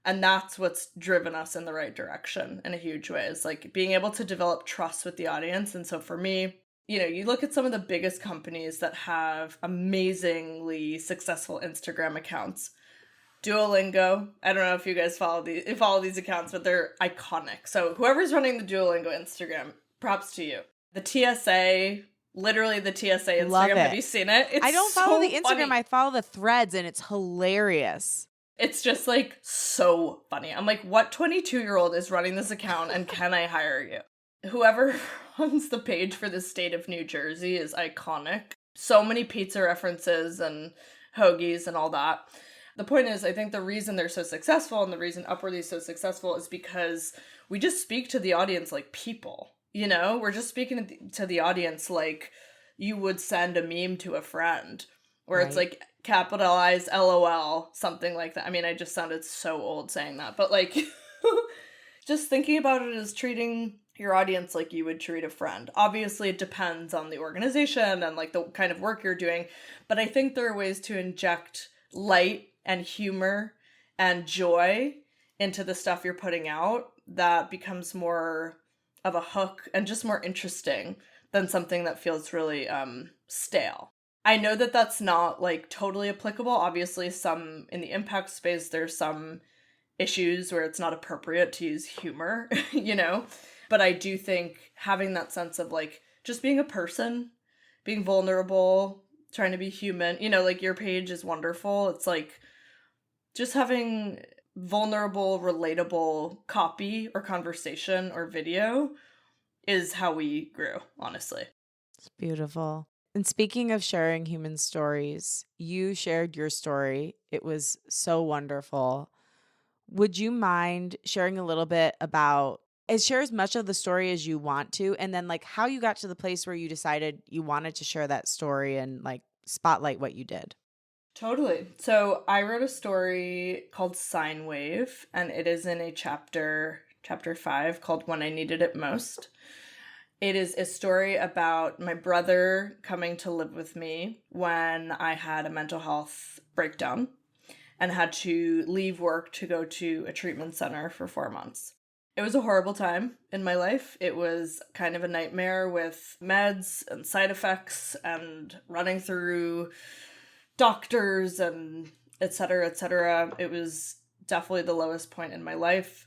And that's what's driven us in the right direction in a huge way, is like being able to develop trust with the audience. And so for me, you know, you look at some of the biggest companies that have amazingly successful Instagram accounts. Duolingo, I don't know if you guys follow these accounts, but they're iconic. So whoever's running the Duolingo Instagram, props to you. The TSA, literally the TSA Instagram, Love it. have you seen it? It's I don't follow the Instagram, funny. I follow the threads, and it's hilarious. It's just like so funny. I'm like, what 22-year-old is running this account and can I hire you? Whoever runs the page for the state of New Jersey is iconic. So many pizza references and hoagies and all that. The point is, I think the reason they're so successful and the reason Upworthy is so successful is because we just speak to the audience like people. You know, we're just speaking to the audience like you would send a meme to a friend, where It's like capitalized LOL, something like that. I mean, I just sounded so old saying that, but like just thinking about it as treating your audience like you would treat a friend. Obviously, it depends on the organization and like the kind of work you're doing, but I think there are ways to inject light and humor and joy into the stuff you're putting out that becomes more of a hook and just more interesting than something that feels really stale. I know that that's not like totally applicable. Obviously, some in the impact space, there's some issues where it's not appropriate to use humor, you know? But I do think having that sense of like just being a person, being vulnerable, trying to be human, you know, like your page is wonderful. It's like just having vulnerable, relatable copy or conversation or video is how we grew, honestly. It's beautiful. And speaking of sharing human stories, you shared your story. It was so wonderful. Would you mind sharing a little bit about share as much of the story as you want to, and then like how you got to the place where you decided you wanted to share that story and like spotlight what you did? Totally. So I wrote a story called Sine Wave, and it is in a chapter 5, called When I Needed It Most. It is a story about my brother coming to live with me when I had a mental health breakdown and had to leave work to go to a treatment center for 4 months. It was a horrible time in my life. It was kind of a nightmare with meds and side effects and running through doctors and et cetera, et cetera. It was definitely the lowest point in my life.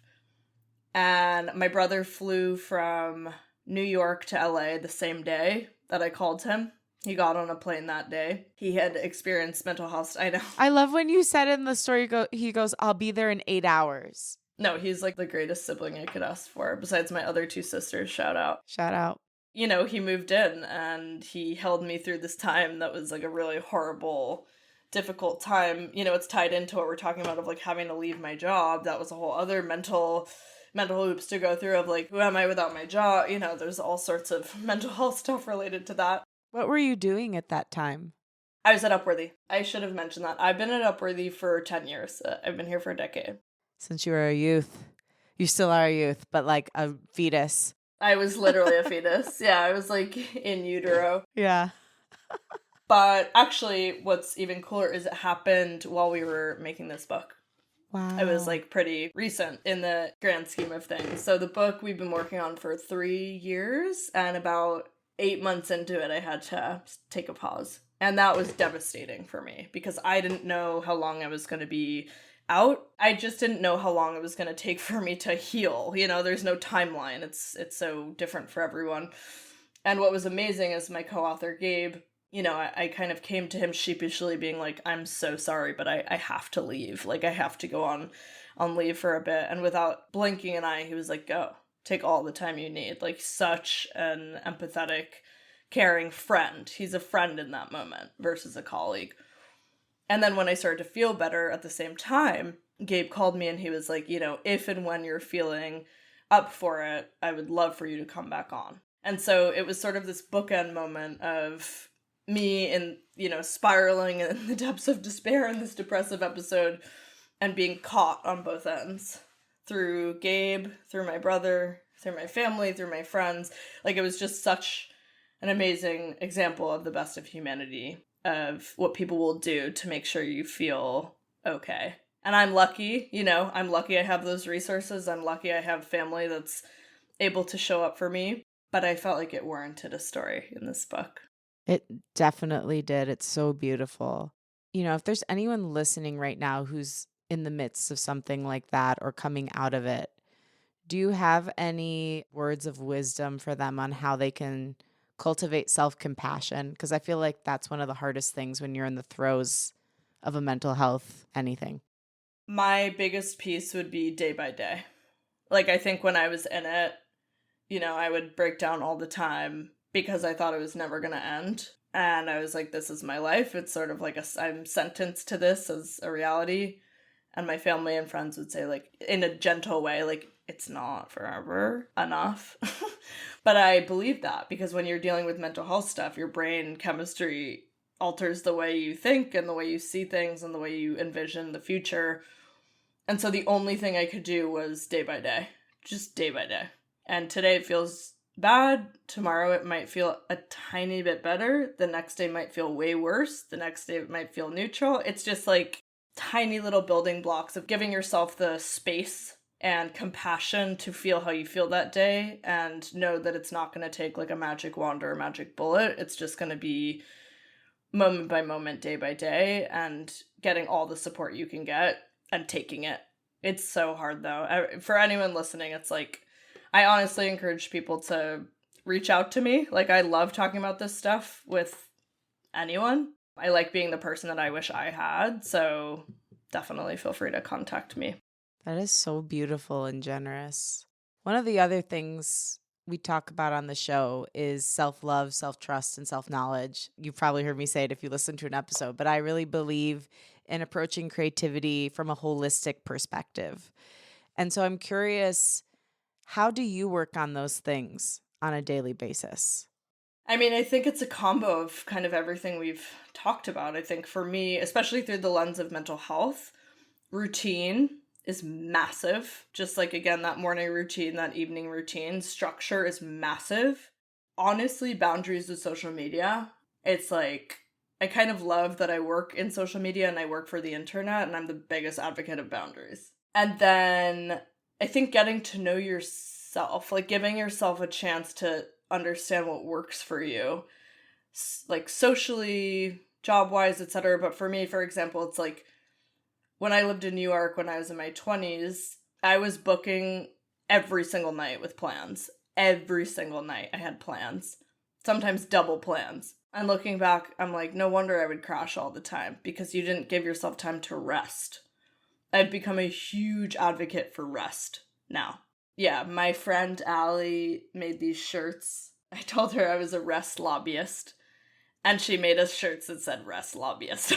And my brother flew from New York to LA the same day that I called him. He got on a plane that day. He had experienced mental health. I know. I love when you said in the story, he goes, I'll be there in 8 hours. No, he's like the greatest sibling I could ask for, besides my other 2 sisters. Shout out. Shout out. You know, he moved in and he held me through this time that was like a really horrible, difficult time. You know, it's tied into what we're talking about of like having to leave my job. That was a whole other mental hoops to go through of like, who am I without my job? You know, there's all sorts of mental health stuff related to that. What were you doing at that time? I was at Upworthy. I should have mentioned that. I've been at Upworthy for 10 years. I've been here for a decade. Since you were a youth. You still are a youth, but like a fetus. I was literally a fetus. Yeah, I was like in utero. Yeah. But actually, what's even cooler is it happened while we were making this book. Wow. It was like pretty recent in the grand scheme of things. So the book we've been working on for 3 years, and about 8 months into it, I had to take a pause. And that was devastating for me because I didn't know how long I was going to be out. I just didn't know how long it was going to take for me to heal. You know, there's no timeline. It's so different for everyone. And what was amazing is my co-author, Gabe, you know, I kind of came to him sheepishly being like, I'm so sorry, but I have to leave. Like, I have to go on leave for a bit. And without blinking an eye, he was like, go. Take all the time you need. Like, such an empathetic, caring friend. He's a friend in that moment versus a colleague. And then when I started to feel better at the same time, Gabe called me and he was like, you know, if and when you're feeling up for it, I would love for you to come back on. And so it was sort of this bookend moment of me in, you know, spiraling in the depths of despair in this depressive episode and being caught on both ends through Gabe, through my brother, through my family, through my friends. Like, it was just such an amazing example of the best of humanity, of what people will do to make sure you feel okay. And I'm lucky, you know, I'm lucky I have those resources. I'm lucky I have family that's able to show up for me. But I felt like it warranted a story in this book. It definitely did. It's so beautiful. You know, if there's anyone listening right now who's in the midst of something like that or coming out of it, do you have any words of wisdom for them on how they can cultivate self-compassion? Because I feel like that's one of the hardest things when you're in the throes of a mental health anything. My biggest piece would be day by day. Like, I think when I was in it, you know, I would break down all the time because I thought it was never going to end. And I was like, this is my life. It's sort of like I'm sentenced to this as a reality. And my family and friends would say, like, in a gentle way, like, it's not forever enough. But I believe that because when you're dealing with mental health stuff, your brain chemistry alters the way you think and the way you see things and the way you envision the future. And so the only thing I could do was day by day, just day by day. And today it feels bad. Tomorrow it might feel a tiny bit better. The next day might feel way worse. The next day it might feel neutral. It's just like tiny little building blocks of giving yourself the space and compassion to feel how you feel that day and know that it's not going to take like a magic wand or a magic bullet. It's just going to be moment by moment, day by day, and getting all the support you can get and taking it It's so hard though. For anyone listening, it's like, I honestly encourage people to reach out to me. Like, I love talking about this stuff with anyone. I like being the person that I wish I had. So definitely feel free to contact me. That is so beautiful and generous. One of the other things we talk about on the show is self-love, self-trust, and self-knowledge. You've probably heard me say it if you listen to an episode, but I really believe in approaching creativity from a holistic perspective. And so I'm curious, how do you work on those things on a daily basis? I mean, I think it's a combo of kind of everything we've talked about. I think for me, especially through the lens of mental health, routine is massive. Just like, again, that morning routine, that evening routine, structure is massive. Honestly, boundaries with social media. It's like, I kind of love that I work in social media and I work for the internet, and I'm the biggest advocate of boundaries. And then I think getting to know yourself, like giving yourself a chance to understand what works for you, like socially, job-wise, etc. But for me, for example, it's like, when I lived in New York when I was in my 20s, I was booking every single night with plans. Every single night I had plans. Sometimes double plans. And looking back, I'm like, no wonder I would crash all the time, because you didn't give yourself time to rest. I've become a huge advocate for rest now. Yeah, my friend Allie made these shirts. I told her I was a rest lobbyist, and she made us shirts that said rest lobbyist.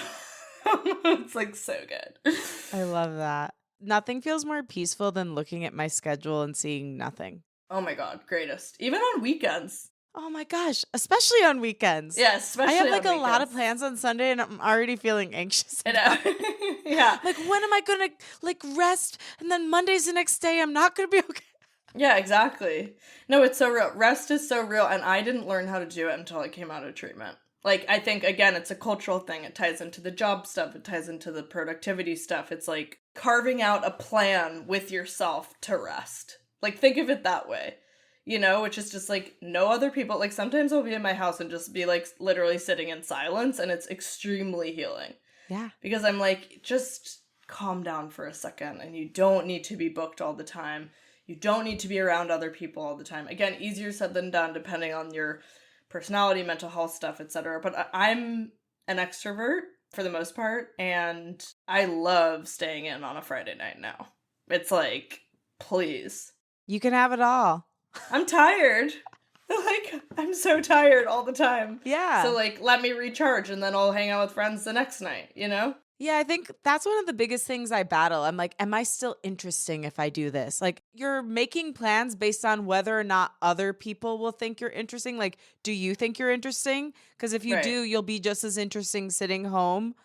It's like so good. I love that. Nothing feels more peaceful than looking at my schedule and seeing nothing. Oh my God, greatest. Even on weekends. Oh my gosh, especially on weekends. Yeah, especially I have like on a lot of weekends. plans on Sunday and I'm already feeling anxious. I know. Yeah. Like, when am I going to like rest? And then Monday's the next day. I'm not going to be okay. Yeah, exactly. No, it's so real. Rest is so real, and I didn't learn how to do it until I came out of treatment. Like, I think, again, it's a cultural thing. It ties into the job stuff. It ties into the productivity stuff. It's like carving out a plan with yourself to rest. Like, think of it that way, you know, which is just like no other people. Like, sometimes I'll be in my house and just be like literally sitting in silence, and it's extremely healing. Yeah. Because I'm like, just calm down for a second, and you don't need to be booked all the time. You don't need to be around other people all the time. Again, easier said than done, depending on your personality, mental health stuff, etc. But I'm an extrovert for the most part, and I love staying in on a Friday night now. It's like, please. You can have it all. I'm tired. Like, I'm so tired all the time. Yeah. So, like, let me recharge, and then I'll hang out with friends the next night, you know? Yeah, I think that's one of the biggest things I battle. I'm like, am I still interesting if I do this? Like, you're making plans based on whether or not other people will think you're interesting. Like, do you think you're interesting? Because if you Right. do, you'll be just as interesting sitting home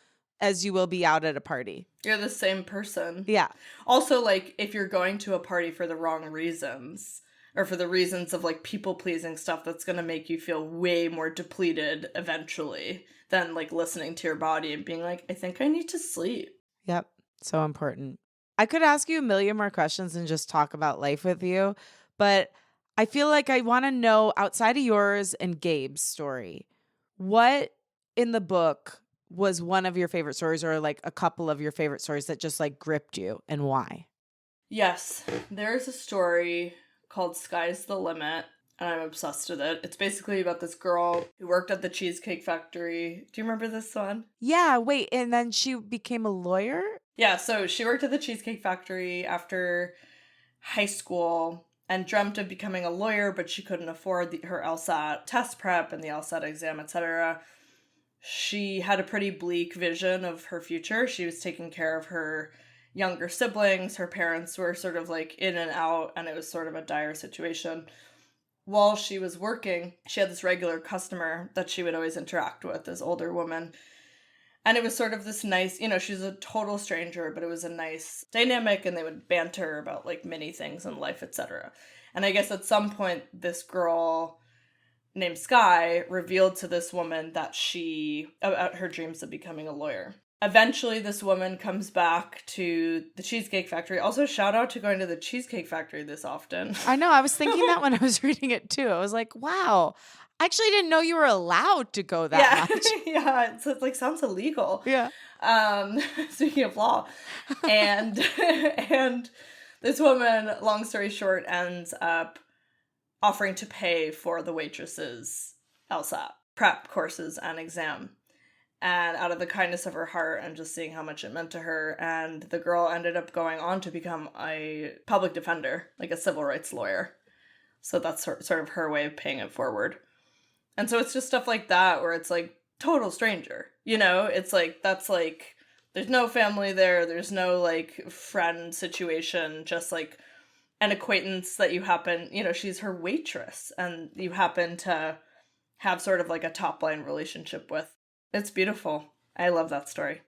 as you will be out at a party. You're the same person. Yeah. Also, like, if you're going to a party for the wrong reasons, or for the reasons of, like, people-pleasing stuff, that's going to make you feel way more depleted eventually than, like, listening to your body and being like, I think I need to sleep. Yep. So important. I could ask you a million more questions and just talk about life with you, but I feel like I want to know, outside of yours and Gabe's story, what in the book was one of your favorite stories, or like a couple of your favorite stories that just like gripped you, and why? Yes, there's a story called Sky's the Limit, and I'm obsessed with it. It's basically about this girl who worked at the Cheesecake Factory. Do you remember this one? Yeah, wait, and then she became a lawyer? Yeah, so she worked at the Cheesecake Factory after high school and dreamt of becoming a lawyer, but she couldn't afford her LSAT test prep and the LSAT exam, etc. She had a pretty bleak vision of her future. She was taking care of her younger siblings. Her parents were sort of like in and out, and it was sort of a dire situation. While she was working, she had this regular customer that she would always interact with, this older woman. And it was sort of this nice, you know, she's a total stranger, but it was a nice dynamic, and they would banter about like many things in life, etc. And I guess at some point, this girl named Sky revealed to this woman that about her dreams of becoming a lawyer. Eventually, this woman comes back to the Cheesecake Factory. Also, shout out to going to the Cheesecake Factory this often. I know. I was thinking that when I was reading it too. I was like, wow, I actually didn't know you were allowed to go that much. Yeah, it's like sounds illegal. Yeah. Speaking of law. And and this woman, long story short, ends up offering to pay for the waitress's LSAT prep courses and exam. And out of the kindness of her heart and just seeing how much it meant to her, and the girl ended up going on to become a public defender, like a civil rights lawyer. So that's sort of her way of paying it forward. And so it's just stuff like that where it's like total stranger, you know? It's like, that's like, there's no family there. There's no like friend situation, just like an acquaintance that you happen, you know, she's her waitress and you happen to have sort of like a top line relationship with. It's beautiful. I love that story.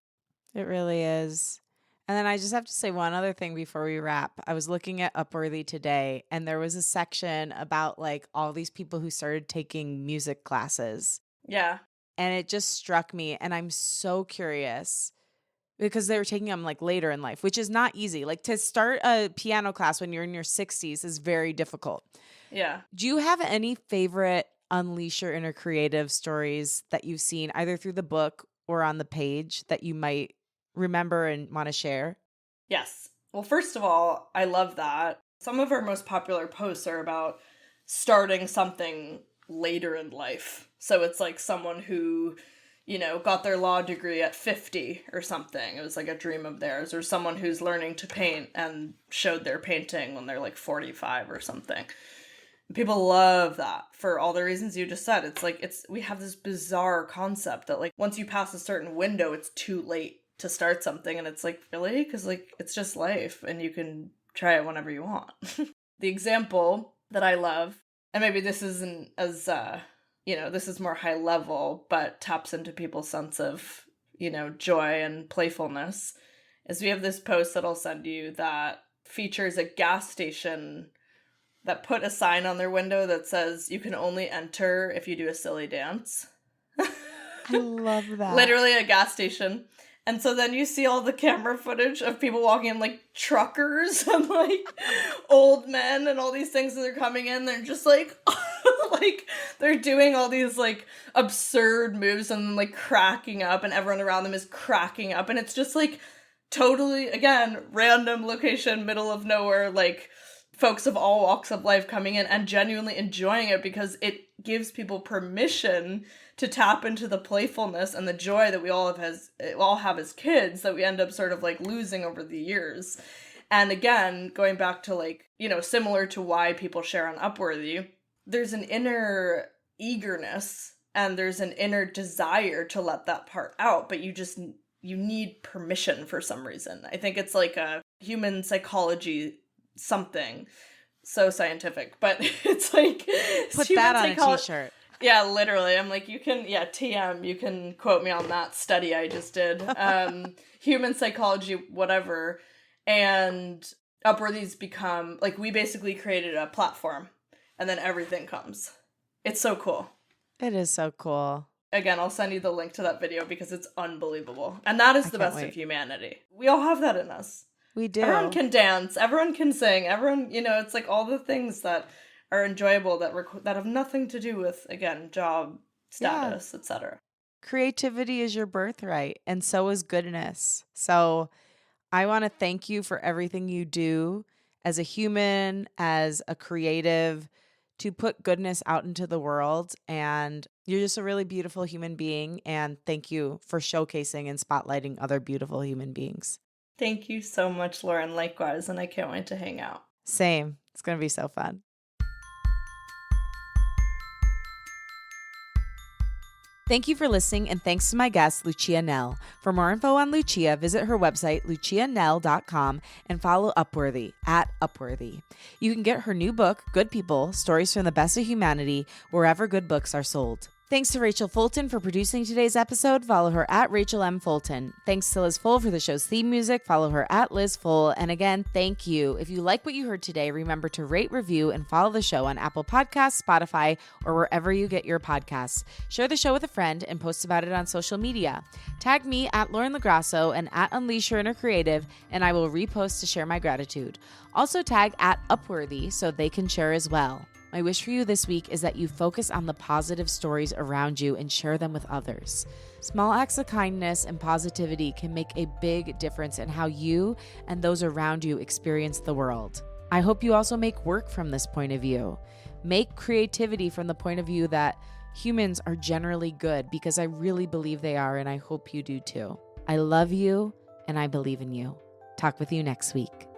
It really is. And then I just have to say one other thing before we wrap. I was looking at Upworthy today, and there was a section about like all these people who started taking music classes. Yeah. And it just struck me, and I'm so curious because they were taking them like later in life, which is not easy. Like to start a piano class when you're in your 60s is very difficult. Yeah. Do you have any favorite Unleash Your Inner Creative stories that you've seen either through the book or on the page that you might remember and want to share? Yes. Well, first of all, I love that. Some of our most popular posts are about starting something later in life. So it's like someone who, you know, got their law degree at 50 or something. It was like a dream of theirs. Or someone who's learning to paint and showed their painting when they're like 45 or something. People love that for all the reasons you just said. It's like, we have this bizarre concept that like once you pass a certain window, it's too late to start something. And it's like, really? Because like, it's just life and you can try it whenever you want. The example that I love, and maybe this isn't as, you know, this is more high level, but taps into people's sense of, you know, joy and playfulness, is we have this post that I'll send you that features a gas station that put a sign on their window that says, you can only enter if you do a silly dance. I love that. Literally a gas station. And so then you see all the camera footage of people walking in like truckers and like old men and all these things, and they're coming in, they're just like, like they're doing all these like absurd moves and like cracking up, and everyone around them is cracking up. And it's just like totally, again, random location, middle of nowhere, like folks of all walks of life coming in and genuinely enjoying it because it gives people permission to tap into the playfulness and the joy that we all have as kids that we end up sort of like losing over the years. And again, going back to like, you know, similar to why people share on Upworthy, there's an inner eagerness and there's an inner desire to let that part out, but you need permission for some reason. I think it's like a human psychology something so scientific, but it's like put that on a t-shirt. Yeah, literally. I'm like, you can, TM, you can quote me on that study I just did. Human psychology, whatever. And Upworthy's become, like, we basically created a platform and then everything comes. It's so cool. It is so cool. Again, I'll send you the link to that video because it's unbelievable. And that is the best of humanity. We all have that in us. We do. Everyone can dance. Everyone can sing. Everyone, you know, it's like all the things that are enjoyable that have nothing to do with, again, job status, etc. Creativity is your birthright, and so is goodness. So I want to thank you for everything you do as a human, as a creative, to put goodness out into the world. And you're just a really beautiful human being. And thank you for showcasing and spotlighting other beautiful human beings. Thank you so much, Lauren. Likewise. And I can't wait to hang out. Same. It's going to be so fun. Thank you for listening, and thanks to my guest, Lucia Knell. For more info on Lucia, visit her website, luciaknell.com, and follow Upworthy, @Upworthy. You can get her new book, Good People, Stories from the Best of Humanity, wherever good books are sold. Thanks to Rachel Fulton for producing today's episode. Follow her @Rachel M. Fulton. Thanks to Liz Full for the show's theme music. Follow her @Liz Full. And again, thank you. If you like what you heard today, remember to rate, review, and follow the show on Apple Podcasts, Spotify, or wherever you get your podcasts. Share the show with a friend and post about it on social media. Tag me @Lauren Lagrasso and @Unleash Your Inner Creative, and I will repost to share my gratitude. Also tag @Upworthy so they can share as well. My wish for you this week is that you focus on the positive stories around you and share them with others. Small acts of kindness and positivity can make a big difference in how you and those around you experience the world. I hope you also make work from this point of view. Make creativity from the point of view that humans are generally good, because I really believe they are, and I hope you do too. I love you, and I believe in you. Talk with you next week.